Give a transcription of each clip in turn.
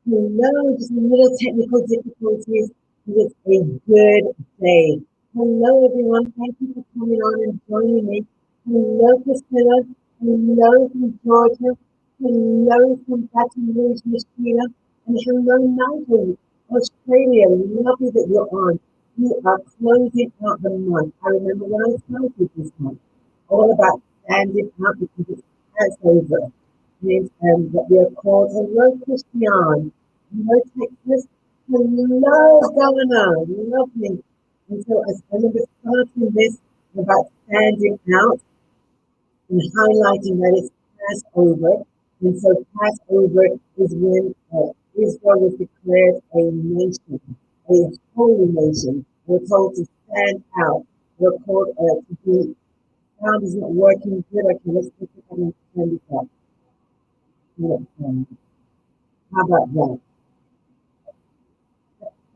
Hello, just a little technical difficulties, but it's a good day. Hello, everyone. Thank you for coming on and joining me. Hello, Priscilla. Hello from Georgia. Hello from Baton Rouge, Michigan. And hello, Nigel, Australia. Lovely that you're on. We are closing out the month. I remember when I started this month, all about standing out because it's Passover. Means that we are called hello, Christian. Hello, Texas. Hello, Donna. Lovely. And so I remember starting this about standing out and highlighting that it's Passover. And so Passover is when Israel was declared a nation, a holy nation. We're told to stand out. We're called to be, sound is not working good. Okay, let's put it on and turn it up. How about that?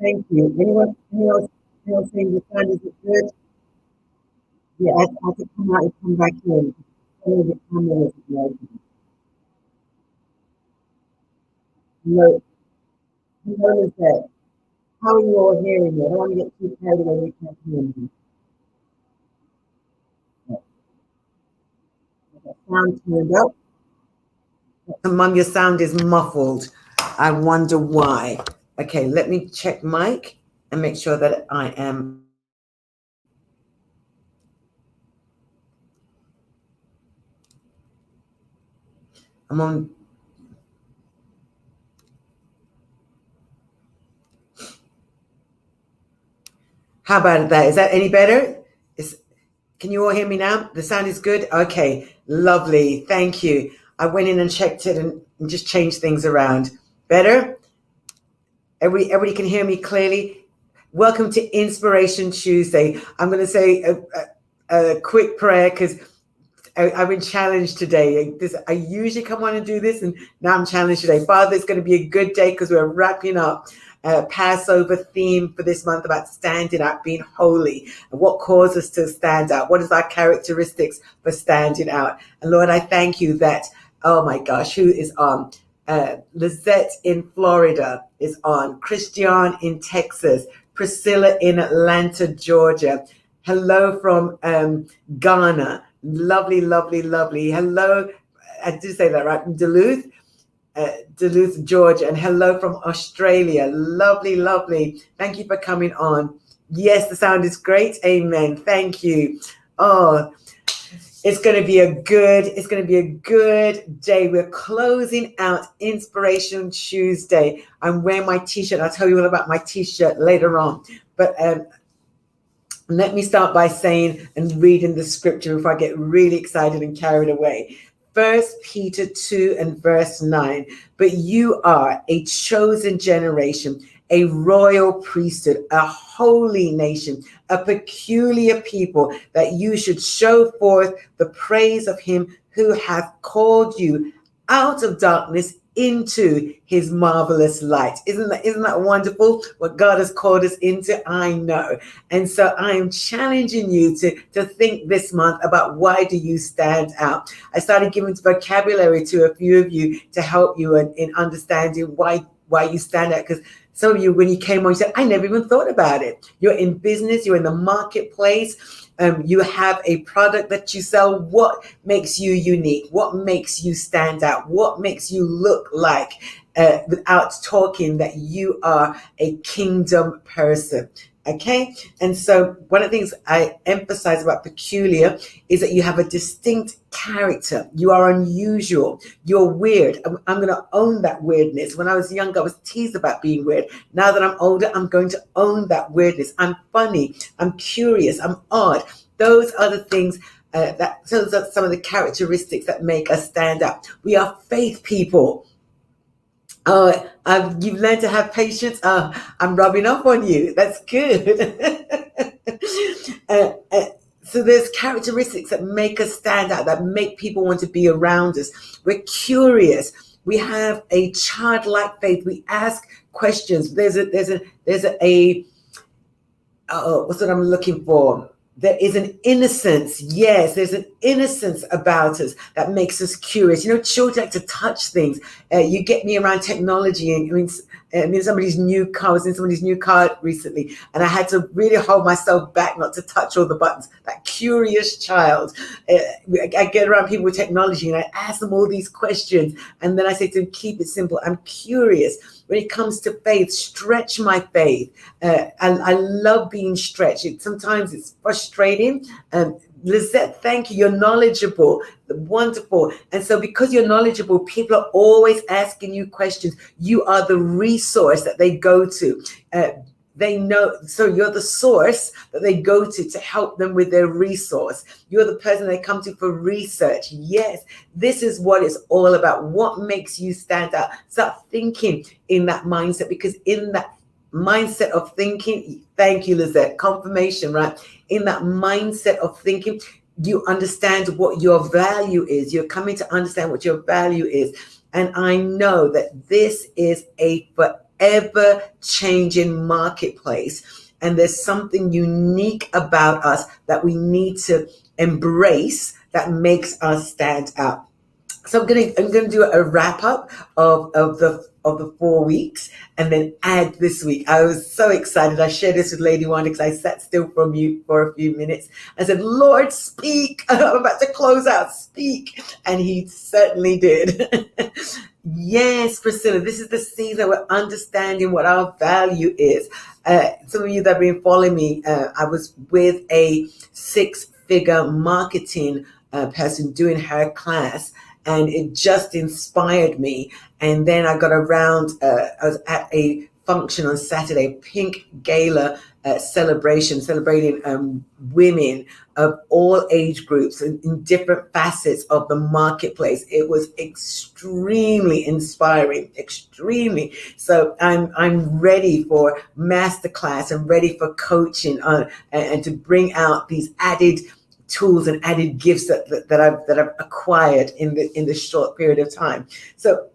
Thank you. Anyone else saying the sound isn't good? Yeah, I have to come out and come back in. The camera isn't working. Hello, Lizette. How are you all hearing me? I don't want to get too carried away. You can't hear me. Sound turned up. Mum, your sound is muffled. I wonder why. Okay, let me check mic and make sure that I am I'm on. How about that? Is that any better? Can you all hear me now? The sound is good? Okay, lovely. Thank you. I went in and checked it and just changed things around. Better? Everybody can hear me clearly? Welcome to Inspiration Tuesday. I'm going to say a quick prayer because I've been challenged today. I usually come on and do this, and now I'm challenged today. Father, it's going to be a good day because we're wrapping up Passover theme for this month about standing out, being holy, and what causes us to stand out. What is our characteristics for standing out? And Lord, I thank you that, oh my gosh, who is on? Lizette in Florida is on. Christian in Texas. Priscilla in Atlanta, Georgia. Hello from Ghana. Lovely, lovely, lovely. Hello, I did say that right, Duluth, Georgia, and hello from Australia. Lovely, lovely. Thank you for coming on. Yes, the sound is great. Amen. Thank you. Oh, it's going to be a good day. We're closing out Inspiration Tuesday. I'm wearing my t-shirt. I'll tell you all about my t-shirt later on. But let me start by saying and reading the scripture before I get really excited and carried away. 1 Peter 2 and verse 9. But you are a chosen generation, a royal priesthood, a holy nation, a peculiar people, that you should show forth the praise of him who hath called you out of darkness into his marvelous light. Isn't that wonderful? What God has called us into, I know. And so I am challenging you to think this month about, why do you stand out? I started giving vocabulary to a few of you to help you in understanding why you stand out. Because some of you, when you came on, you said, I never even thought about it. You're in business, you're in the marketplace. You have a product that you sell. What makes you unique? What makes you stand out? What makes you look like, without talking, that you are a kingdom person? Okay. And so one of the things I emphasize about peculiar is that you have a distinct character. You are unusual. You're weird. I'm going to own that weirdness. When I was younger, I was teased about being weird. Now that I'm older, I'm going to own that weirdness. I'm funny. I'm curious. I'm odd. Those are the things those are some of the characteristics that make us stand out. We are faith people. You've learned to have patience. I'm rubbing off on you. That's good. So there's characteristics that make us stand out, that make people want to be around us. We're curious. We have a childlike faith. We ask questions. There's a what's what I'm looking for? There is an innocence. Yes, there's an innocence about us that makes us curious. You know, children like to touch things. You get me around technology, and I was in somebody's new car recently, and I had to really hold myself back not to touch all the buttons. That curious child. I get around people with technology, and I ask them all these questions, and then I say to them, keep it simple. I'm curious. When it comes to faith, stretch my faith. I love being stretched. Sometimes it's frustrating. Lizette, thank you. You're knowledgeable. Wonderful. And so because you're knowledgeable, people are always asking you questions. You are the resource that they go to. They know, so you're the source that they go to help them with their resource. You're the person they come to for research. Yes, this is what it's all about. What makes you stand out? Start thinking in that mindset, because in that mindset of thinking, thank you, Lizette, confirmation, right? In that mindset of thinking, you understand what your value is. You're coming to understand what your value is. And I know that this is a forever changing marketplace, and there's something unique about us that we need to embrace that makes us stand out. So I'm gonna do a wrap up of the 4 weeks, and then add this week. I was so excited. I shared this with Lady Wanda because I sat still from you for a few minutes. I said, Lord, speak. I'm about to close out. Speak. And he certainly did. Yes, Priscilla, this is the season we're understanding what our value is. Some of you that have been following me, I was with a 6-figure marketing person doing her class. and it just inspired me. And then I got around, I was at a function on Saturday, pink gala celebration, celebrating women of all age groups in different facets of the marketplace. It was extremely inspiring, extremely. So I'm ready for masterclass and ready for coaching and to bring out these added tools and added gifts that I've acquired in the short period of time. So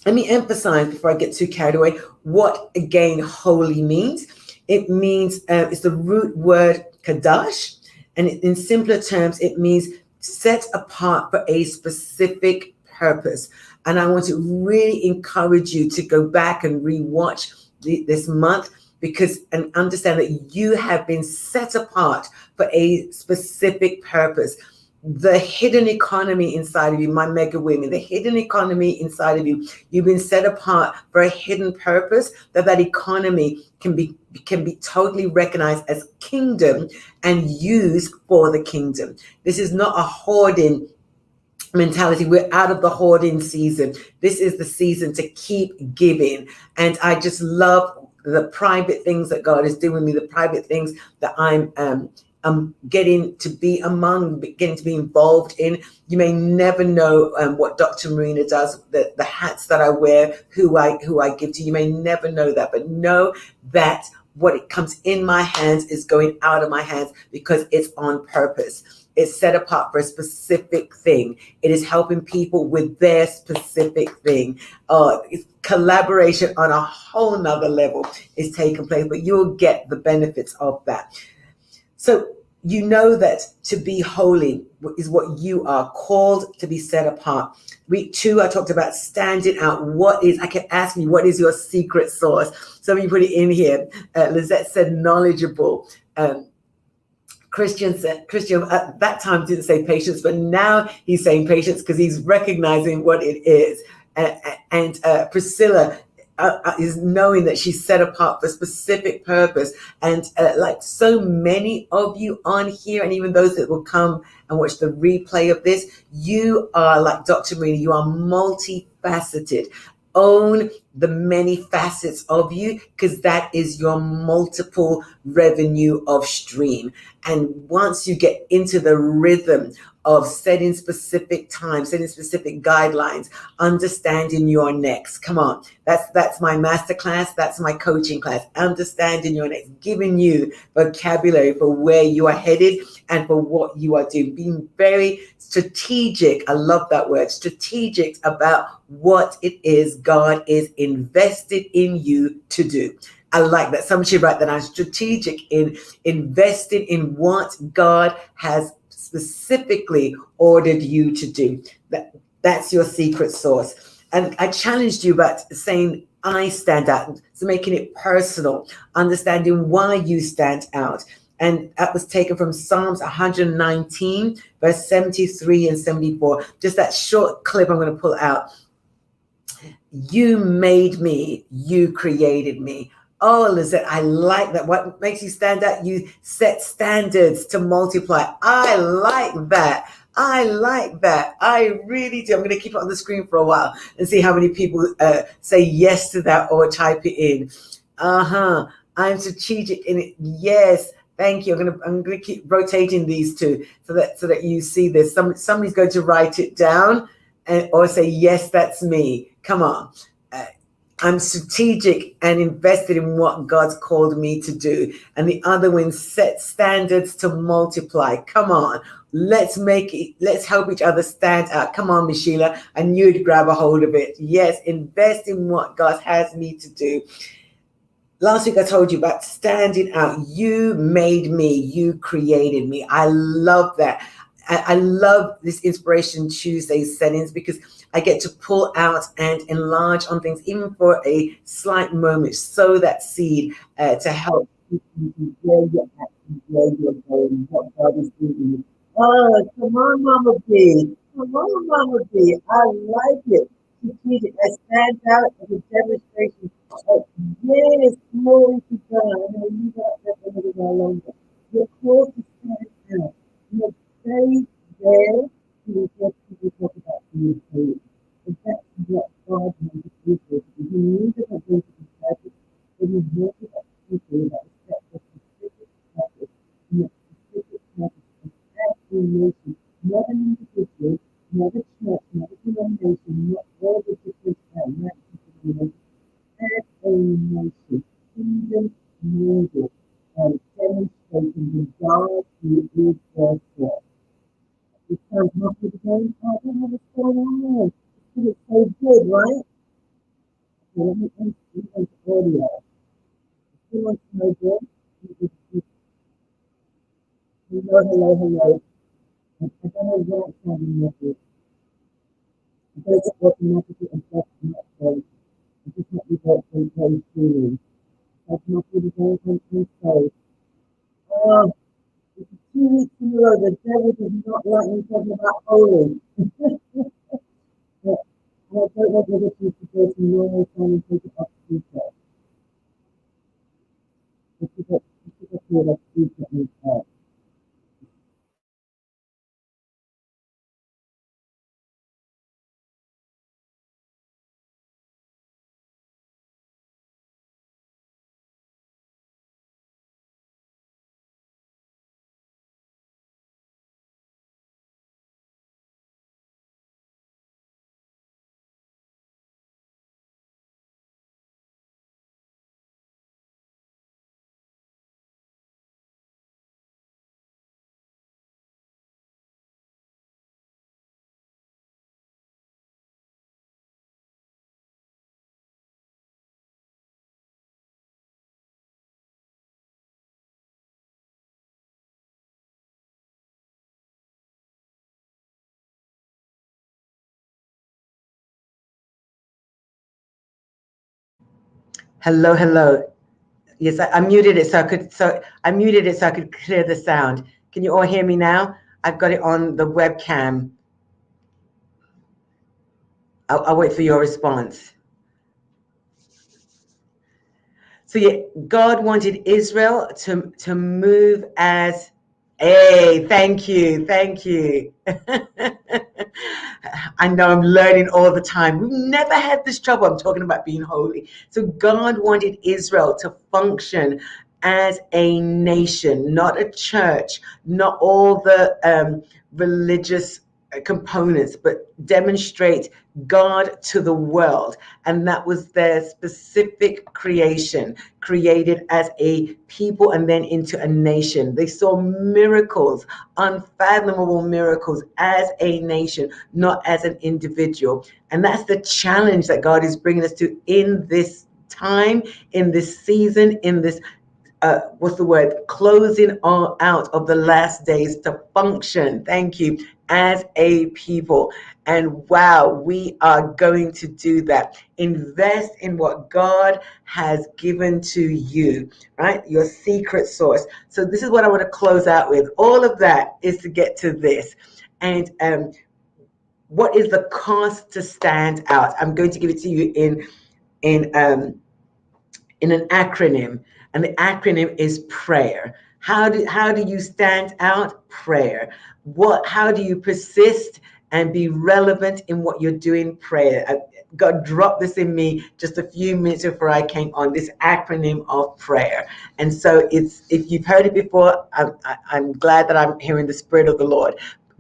let me emphasize before I get too carried away what again holy means. It means it's the root word kadash, and in simpler terms, it means set apart for a specific purpose. And I want to really encourage you to go back and rewatch this month, because and understand that you have been set apart for a specific purpose. The hidden economy inside of you, my mega women, the hidden economy inside of you, you've been set apart for a hidden purpose, that economy can be totally recognized as kingdom and used for the kingdom. This is not a hoarding mentality. We're out of the hoarding season. This is the season to keep giving. And I just love the private things that God is doing with me, the private things that I'm getting to be among, getting to be involved in. You may never know what Dr. Marina does, the hats that I wear, who I give to. You may never know that, but know that what it comes in my hands is going out of my hands because it's on purpose. It's set apart for a specific thing. It is helping people with their specific thing. Collaboration on a whole nother level is taking place, but you'll get the benefits of that. So you know that to be holy is what you are called to be set apart. Week 2, I talked about standing out. I kept asking you, what is your secret sauce? Some of you put it in here. Lizette said knowledgeable. Christian at that time didn't say patience, but now he's saying patience because he's recognizing what it is. And Priscilla is knowing that she's set apart for a specific purpose. And like so many of you on here, and even those that will come and watch the replay of this, you are like Dr. Marina, you are multifaceted. Own the many facets of you, because that is your multiple revenue of stream. And once you get into the rhythm of setting specific times, setting specific guidelines, understanding your next. Come on, that's my masterclass. That's my coaching class. Understanding your next, giving you vocabulary for where you are headed and for what you are doing. Being very strategic. I love that word, strategic, about what it is God is invested in you to do. I like that. Somebody should write that. I'm strategic in investing in what God has specifically ordered you to do. That's your secret sauce. And I challenged you about saying I stand out, so making it personal, understanding why you stand out. And that was taken from Psalms 119, verse 73 and 74. Just that short clip I'm going to pull out. You made me, you created me. Oh, Lizette, I like that. What makes you stand out? You set standards to multiply. I like that. I like that. I really do. I'm going to keep it on the screen for a while and see how many people say yes to that or type it in. I'm strategic in it. Yes. Thank you. I'm gonna keep rotating these two so that you see this. Somebody's going to write it down or say, yes, that's me. Come on. I'm strategic and invested in what God's called me to do. And the other one, set standards to multiply. Come on. Let's help each other stand out. Come on, Miss Sheila. I knew you'd grab a hold of it. Yes, invest in what God has me to do. Last week I told you about standing out. You made me. You created me. I love that. I love this Inspiration Tuesday settings because I get to pull out and enlarge on things, even for a slight moment, sow that seed to help you where you're at, where you're going, what God is doing. Oh, come on, Mama B. Come on, Mama B. I like it. Strategic. I stand out as a demonstration of yes, glory to God. I know you got that a little while longer. You're called to stand out. You're very there to what people talk about you. demonstrating the God who is their source. It sounds happy again. I don't know what's going on. It's so good, right? So let me enter audio. Everyone's so good. Hello, hello, hello. I don't know what it's having with it. I don't get automatically and just not so. I just have to go from place to that's not really going from place. Oh, it's 2 weeks in a row. The devil does not like me talking about holy. But I don't want other people to go to normal time and take it off speaker. If you get to the speaker and hello, hello. Yes, I muted it so I could. So I muted it so I could clear the sound. Can you all hear me now? I've got it on the webcam. I'll wait for your response. So yeah, God wanted Israel to move as hey, thank you, thank you. I know I'm learning all the time. We've never had this trouble. I'm talking about being holy. So God wanted Israel to function as a nation, not a church, not all the religious components, but demonstrate God to the world. And that was their specific creation, created as a people and then into a nation. They saw miracles, unfathomable miracles as a nation, not as an individual. And that's the challenge that God is bringing us to in this time, in this season, in this what's the word, closing all out of the last days, to function, thank you, as a people. And wow, we are going to do that. Invest in what God has given to you, right? Your secret source. So this is what I want to close out with. All of that is to get to this. And what is the cost to stand out? I'm going to give it to you in an acronym, and the acronym is prayer. How do you stand out? Prayer. How do you persist and be relevant in what you're doing? Prayer. God dropped this in me just a few minutes before I came on, this acronym of prayer. And so it's, if you've heard it before, I'm glad that I'm hearing the Spirit of the Lord.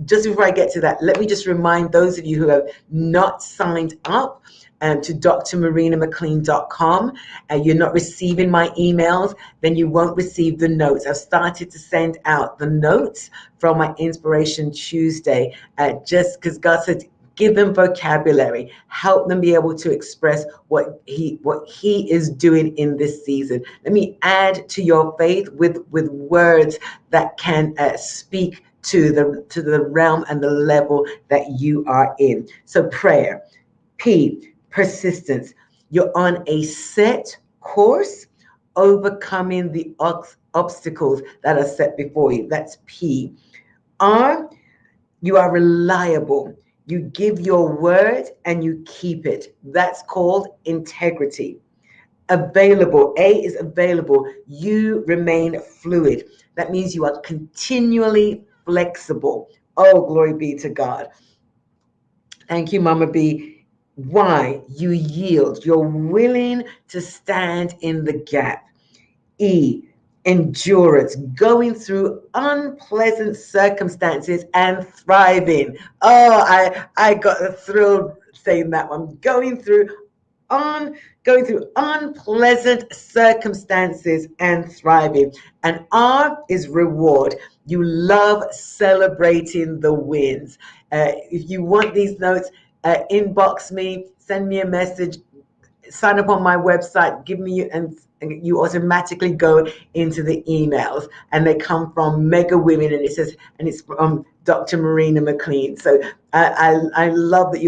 Just before I get to that, let me just remind those of you who have not signed up to drmarinamclean.com, and you're not receiving my emails, then you won't receive the notes. I've started to send out the notes from my Inspiration Tuesday, just because God said, give them vocabulary, help them be able to express what he is doing in this season. Let me add to your faith with words that can speak to the realm and the level that you are in. So prayer. P, persistence. You're on a set course, overcoming the obstacles that are set before you. That's P. R, you are reliable. You give your word and you keep it. That's called integrity. Available. A is available. You remain fluid. That means you are continually flexible. Oh, glory be to God. Thank you, Mama B. Why? You yield. You're willing to stand in the gap. E, endurance, going through unpleasant circumstances and thriving. Oh, I got a thrill saying that one. Going through going through unpleasant circumstances and thriving. And R is reward. You love celebrating the wins. If you want these notes, inbox me, send me a message, sign up on my website, give me, and you automatically go into the emails, and they come from Mega Women, and it says, and it's from Dr. Marina McLean. So I love that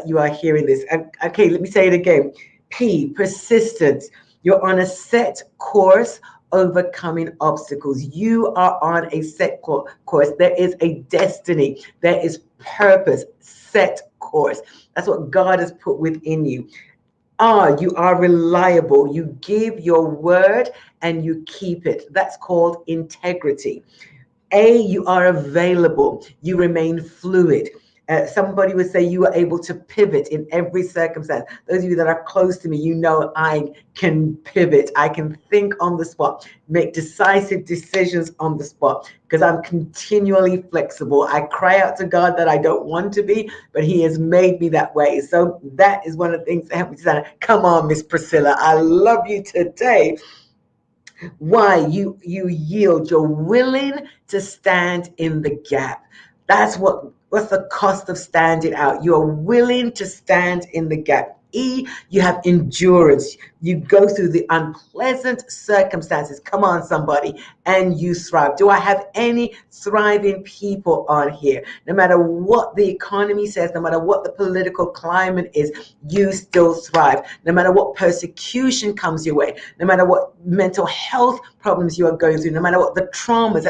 you are hearing this. Okay, let me say it again. P, persistence. You're on a set course, overcoming obstacles. You are on a set course. There is a destiny. There is purpose. Set course. That's what God has put within you. You are reliable. You give your word and you keep it. That's called integrity. A, you are available. You remain fluid. Somebody would say you are able to pivot in every circumstance. Those of you that are close to me, you know I can pivot. I can think on the spot, make decisive decisions on the spot because I'm continually flexible. I cry out to God that I don't want to be, but He has made me that way. So that is one of the things that helped me to say, come on, Miss Priscilla, I love you today. Why? You yield. You're willing to stand in the gap. That's what's the cost of standing out. You're willing to stand in the gap. E, you have endurance. You go through the unpleasant circumstances. Come on, somebody, and you thrive. Do I have any thriving people on here? No matter what the economy says, no matter what the political climate is, you still thrive. No matter what persecution comes your way, no matter what mental health problems you are going through, no matter what the traumas.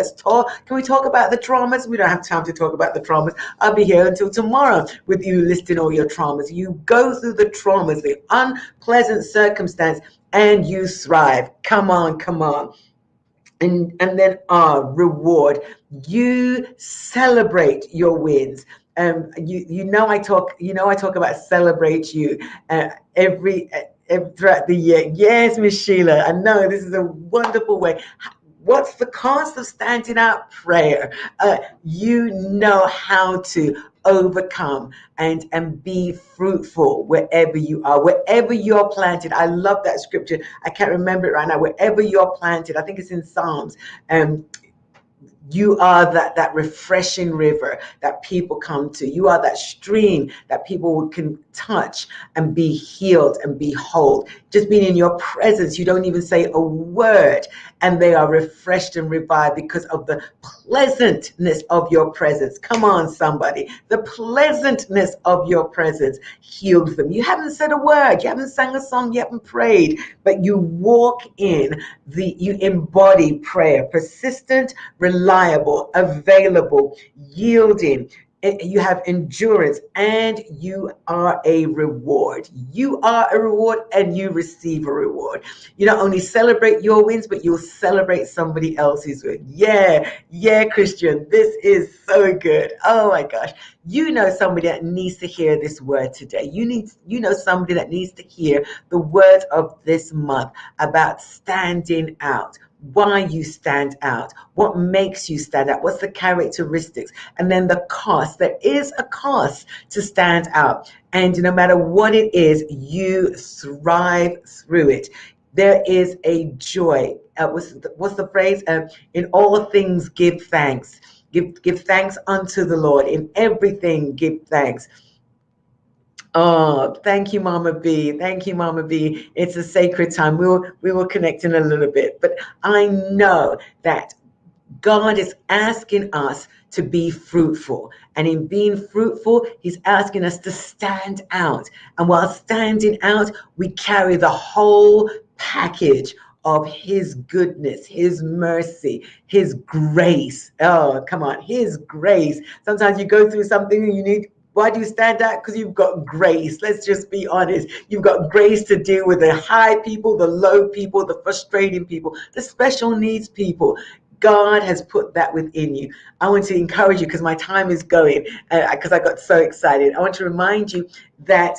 Can we talk about the traumas? We don't have time to talk about the traumas. I'll be here until tomorrow with you listing all your traumas. You go through the traumas, the unpleasant circumstance, and you thrive. Come on, come on. And then reward. You celebrate your wins. I talk about celebrate you every throughout the year. Yes, Miss Sheila, I know this is a wonderful way. What's the cost of standing out? Prayer. You know how to overcome and be fruitful wherever you are, wherever you're planted. I love that scripture. I can't remember it right now. Wherever you're planted, I think it's in Psalms. You are that refreshing river that people come to. You are that stream that people can touch and be healed and be whole. Just being in your presence, you don't even say a word, and they are refreshed and revived because of the pleasantness of your presence. Come on, somebody. The pleasantness of your presence heals them. You haven't said a word, you haven't sang a song, you haven't prayed, but you walk in you embody prayer, persistent, reliable, available, yielding. You have endurance, and you are a reward. You are a reward, and you receive a reward. You not only celebrate your wins, but you'll celebrate somebody else's win. Yeah, Christian, this is so good. Oh my gosh. You know somebody that needs to hear this word today. You know somebody that needs to hear the word of this month about standing out. Why you stand out, what makes you stand out, what's the characteristics, and then the cost. There is a cost to stand out, and no matter what it is, you thrive through it. There is a joy. What's the phrase? In all things, give thanks. Give thanks unto the Lord. In everything, give thanks. Oh, thank you, Mama B. Thank you, Mama B. It's a sacred time. We will connect in a little bit. But I know that God is asking us to be fruitful. And in being fruitful, He's asking us to stand out. And while standing out, we carry the whole package of His goodness, His mercy, His grace. Oh, come on, His grace. Sometimes you go through something and you need. Why do you stand out? Because you've got grace. Let's just be honest. You've got grace to deal with the high people, the low people, the frustrating people, the special needs people. God has put that within you. I want to encourage you because my time is going, because I got so excited. I want to remind you that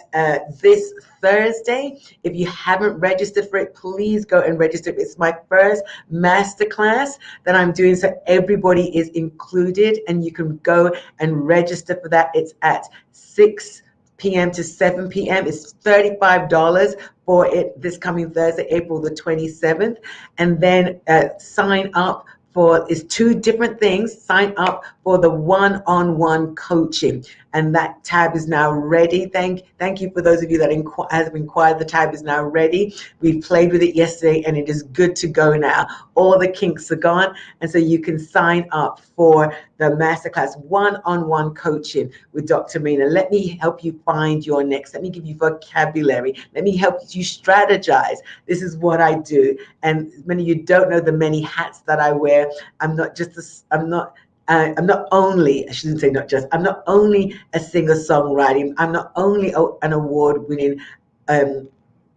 this Thursday, if you haven't registered for it, please go and register. It's my first masterclass that I'm doing, so everybody is included, and you can go and register for that. It's at 6 p.m. to 7 p.m. It's $35 for it this coming Thursday, April the 27th. And then sign up for is two different things. Sign up for the one-on-one coaching, and that tab is now ready. Thank you for those of you that have inquired. The tab is now ready. We played with it yesterday, and it is good to go now. All the kinks are gone, and so you can sign up for the masterclass one-on-one coaching with Dr. Marina. Let me help you find your next. Let me give you vocabulary. Let me help you strategize. This is what I do, and many of you don't know the many hats that I wear. I'm not only, I shouldn't say not just, I'm not only a singer-songwriter, I'm not only an award-winning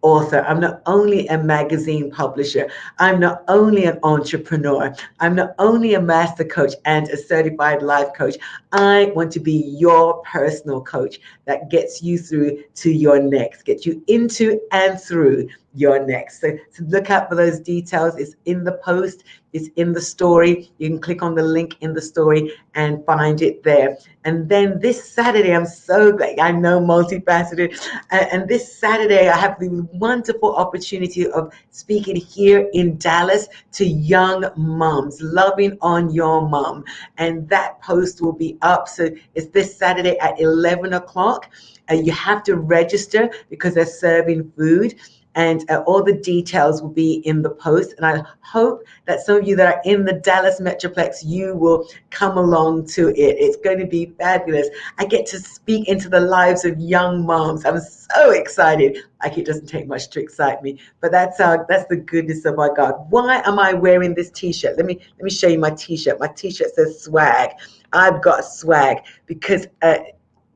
author, I'm not only a magazine publisher, I'm not only an entrepreneur, I'm not only a master coach and a certified life coach. I want to be your personal coach that gets you through to your next, get you into and through your next. So look out for those details. It's in the post, it's in the story. You can click on the link in the story and find it there. And then this Saturday, I'm so glad, I know, multifaceted. And this Saturday, I have the wonderful opportunity of speaking here in Dallas to young moms, loving on your mom. And that post will be up. So it's this Saturday at 11 o'clock. You have to register because they're serving food. And all the details will be in the post. And I hope that some of you that are in the Dallas Metroplex, you will come along to it. It's going to be fabulous. I get to speak into the lives of young moms. I'm so excited. Like, it doesn't take much to excite me, but that's the goodness of our God. Why am I wearing this T-shirt? Let me show you my T-shirt. My T-shirt says swag. I've got swag because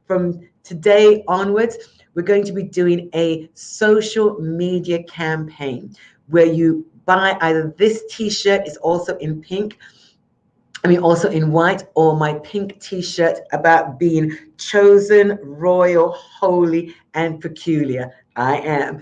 from today onwards, we're going to be doing a social media campaign where you buy either this T-shirt, is also in pink, also in white, or my pink T-shirt about being chosen, royal, holy, and peculiar. I am.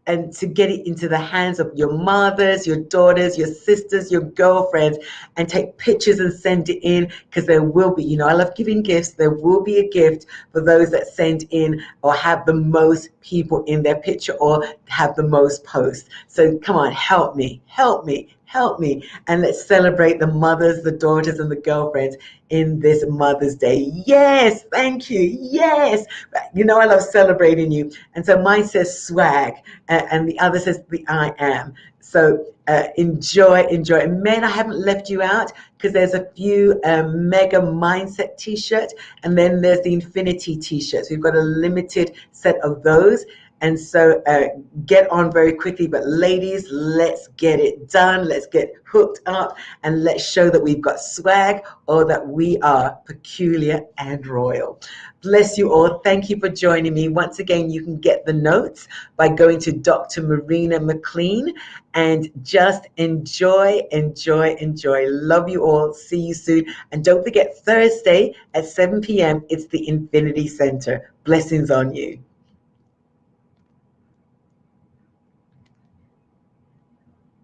And to get it into the hands of your mothers, your daughters, your sisters, your girlfriends, and take pictures and send it in, because there will be, I love giving gifts. There will be a gift for those that send in or have the most people in their picture or have the most posts. So come on, help me. And let's celebrate the mothers, the daughters, and the girlfriends in this Mother's Day. Yes, thank you. Yes. I love celebrating you. And so mine says swag, and the other says the I am. So enjoy. Men, I haven't left you out because there's a few mega mindset T-shirts, and then there's the infinity T-shirts. We've got a limited set of those. And so get on very quickly. But ladies, let's get it done. Let's get hooked up and let's show that we've got swag, or that we are peculiar and royal. Bless you all. Thank you for joining me. Once again, you can get the notes by going to Dr. Marina McLean, and just enjoy. Love you all. See you soon. And don't forget, Thursday at 7 p.m., it's the Infinity Center. Blessings on you.